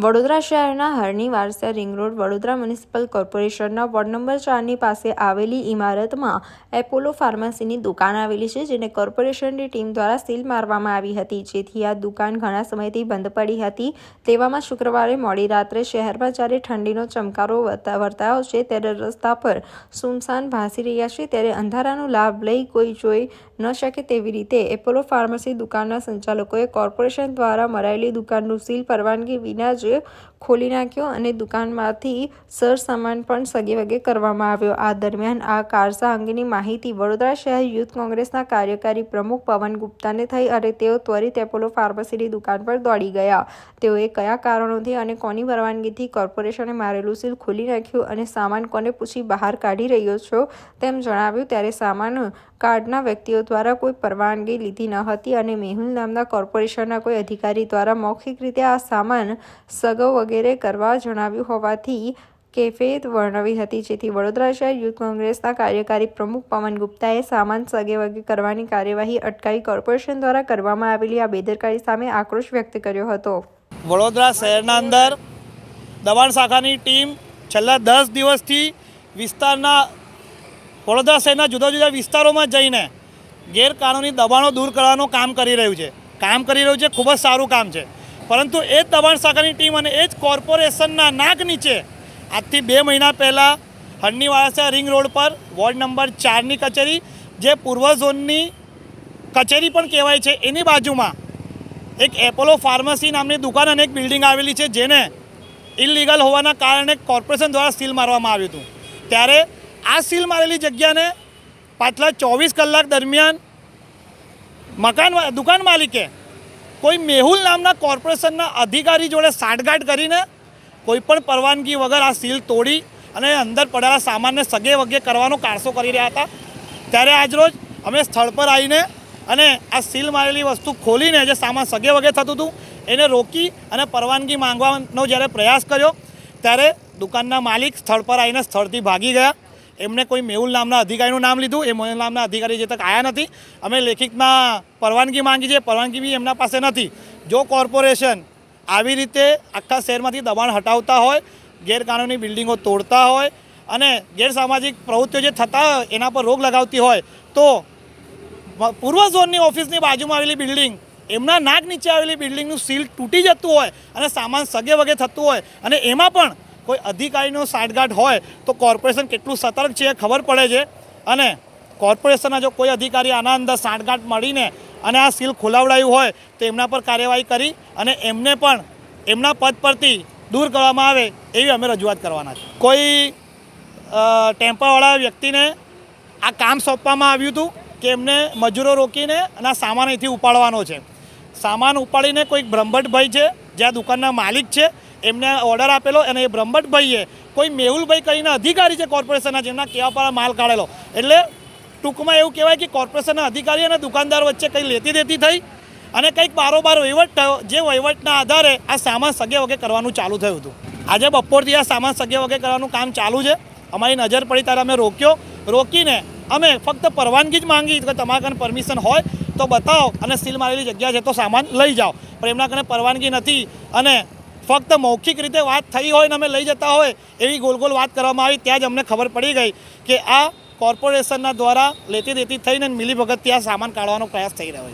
વડોદરા શહેરના Harni Warasiya ring road Vadodara municipal કોર્પોરેશનના ward number 4ની પાસે આવેલી ઇમારતમાં એપોલો ફાર્મસીની દુકાન આવેલી છે, જેને કોર્પોરેશનની ટીમ દ્વારા સીલ મારવામાં આવી હતી, જેથી આ દુકાન ઘણા સમયથી બંધ પડી હતી। તેવામાં શુક્રવારે મોડી રાત્રે શહેરમાં જ્યારે ઠંડીનો ચમકારો વર્તાયો છે, ત્યારે રસ્તા પર સુમસાન ભાસી રહ્યા છે, ત્યારે અંધારાનો લાભ લઈ કોઈ જોઈ ન શકે તેવી રીતે એપોલો ફાર્મસી દુકાનના સંચાલકોએ કોર્પોરેશન દ્વારા મરાયેલી દુકાનનું સીલ પરવાનગી વિના જ ખોલી નાખ્યો અને દુકાનમાંથી સરસામાન પણ સગેવગે કરવામાં આવ્યો। આ દરમિયાન આ કારસા અંગેની માહિતી વડોદરા શહેર યુથ કોંગ્રેસના કાર્યકારી પ્રમુખ પવન ગુપ્તાને થઈ અને તેઓ ત્વરિત એપોલો ફાર્મસીની દુકાન પર દોડી ગયા। તેઓએ કયા કારણોથી અને કોની પરવાનગીથી કોર્પોરેશને મારેલું સીલ ખોલી નાખ્યું અને સામાન કોને પૂછી બહાર કાઢી રહ્યો છો તેમ જણાવ્યું, ત્યારે સામાન કાર્ડના વ્યક્તિઓ દ્વારા કોઈ પરવાનગી લીધી ન હતી અને મેહુલ નામના કોર્પોરેશનના કોઈ અધિકારી દ્વારા મૌખિક રીતે આ સામાન સગો વગેરે કરવા જણાવ્યું હોવાથી કેફિયત વર્ણવી હતી, જેથી વડોદરા શહેર યુથ કોંગ્રેસના કાર્યકારી પ્રમુખ પવન ગુપ્તાએ સામાન સગે વગે કરવાની કાર્યવાહી અટકાવી કોર્પોરેશન દ્વારા કરવામાં આવેલી આ બેદરકારી સામે આક્રોશ વ્યક્ત કર્યો હતો। વડોદરા શહેરના અંદર દબાણ શાખાની ટીમ છેલ્લા 10 દિવસથી વિસ્તારના વડોદરા શહેરના જુદા જુદા વિસ્તારોમાં જઈને ગેરકાનૂની દબાણો દૂર કરવાનું કામ કરી રહ્યું છે। ખૂબ જ સારું કામ છે, પરંતુ એ જ દબાણ શાખાની ટીમ અને એ જ કોર્પોરેશનના નાક નીચે આજથી 2 મહિના પહેલાં હરણી વારસિયા રિંગ રોડ પર વોર્ડ નંબર 4ની કચેરી, જે પૂર્વ ઝોનની કચેરી પણ કહેવાય છે, એની બાજુમાં એક એપોલો ફાર્મસી નામની દુકાન અને એક બિલ્ડિંગ આવેલી છે, જેને ઇલીગલ હોવાના કારણે કોર્પોરેશન દ્વારા સીલ મારવામાં આવ્યું હતું। ત્યારે આ સીલ મારેલી જગ્યાને પાછલા 24 કલાક દરમિયાન દુકાન માલિકે કોઈ મેહુલ નામના કોર્પોરેશનના અધિકારી જોડે સાંઠગાંઠ કરીને કોઈપણ પરવાનગી વગર આ સીલ તોડી અને અંદર પડેલા સામાનને સગે વગે કરવાનો કારસો કરી રહ્યા હતા। ત્યારે આજરોજ અમે સ્થળ પર આવીને અને આ સીલ મારેલી વસ્તુ ખોલીને જે સામાન સગે વગે થતું હતું એને રોકી અને પરવાનગી માંગવાનો જ્યારે પ્રયાસ કર્યો, ત્યારે દુકાનના માલિક સ્થળ પર આવીને સ્થળથી ભાગી ગયા। એમણે કોઈ મેહુલ નામના અધિકારીનું નામ લીધું, એ મેહુલ નામના અધિકારી જે તક આવ્યા નથી। અમે લેખિતમાં પરવાનગી માંગી છે, પરવાનગી બી એમના પાસે નથી। જો કોર્પોરેશન આવી રીતે આખા શહેરમાંથી દબાણ હટાવતા હોય, ગેરકાનૂની બિલ્ડિંગો તોડતા હોય અને ગેરસામાજિક પ્રવૃત્તિઓ જે થતા હોય એના પર રોક લગાવતી હોય, તો પૂર્વ ઝોનની ઓફિસની બાજુમાં આવેલી બિલ્ડિંગ, એમના નાક નીચે આવેલી બિલ્ડિંગનું સીલ તૂટી જતું હોય અને સામાન સગે વગે થતું હોય અને એમાં પણ કોઈ અધિકારીનો સાંઠગાંઠ હોય તો કોર્પોરેશન કેટલું સતર્ક છે એ ખબર પડે છે। અને કોર્પોરેશનના જો કોઈ અધિકારી આના અંદર સાંઠગાંઠ મળીને અને આ સીલ ખોલાવડાયું હોય તો એમના પર કાર્યવાહી કરી અને એમને પણ એમના પદ પરથી દૂર કરવામાં આવે એવી અમે રજૂઆત કરવાના છે। કોઈ ટેમ્પાવાળા વ્યક્તિને આ કામ સોંપવામાં આવ્યું હતું કે એમને મજૂરો રોકીને અને આ સામાન અહીંથી ઉપાડવાનો છે। સામાન ઉપાડીને કોઈક બ્રહ્મભટ્ટભાઈ છે, જે આ દુકાનના માલિક છે, એમને ઓર્ડર આપેલો અને એ બ્રહ્મભટ્ટભાઈએ કોઈ મેહુલભાઈ કરીને અધિકારી છે કોર્પોરેશનના, જેમના કહેવા પર માલ કાઢેલો। એટલે ટૂંકમાં એવું કહેવાય કે કોર્પોરેશનના અધિકારી અને દુકાનદાર વચ્ચે કંઈ લેતી દેતી થઈ અને કંઈક બારોબાર વહીવટ થયો, જે વહીવટના આધારે આ સામાન સગે વગે કરવાનું ચાલુ થયું હતું। આજે બપોરથી આ સામાન સગે વગે કરવાનું કામ ચાલુ છે। અમારી નજર પડી ત્યારે અમે રોકીને અમે ફક્ત પરવાનગી જ માંગી કે તમારા કને પરમિશન હોય તો બતાવો અને સીલ મારેલી જગ્યા છે તો સામાન લઈ જાઓ, પણ એમના કને પરવાનગી નથી અને ફક્ત મૌખિક રીતે વાત થઈ હોય ને અમે લઈ જતા હોય એવી ગોલ વાત કરવામાં આવી। ત્યાં જ અમને ખબર પડી ગઈ કે આ કોર્પોરેશનના દ્વારા લેતી દેતી થઈને મિલીભગતથી આ સામાન કાઢવાનો પ્રયાસ થઈ રહ્યો છે।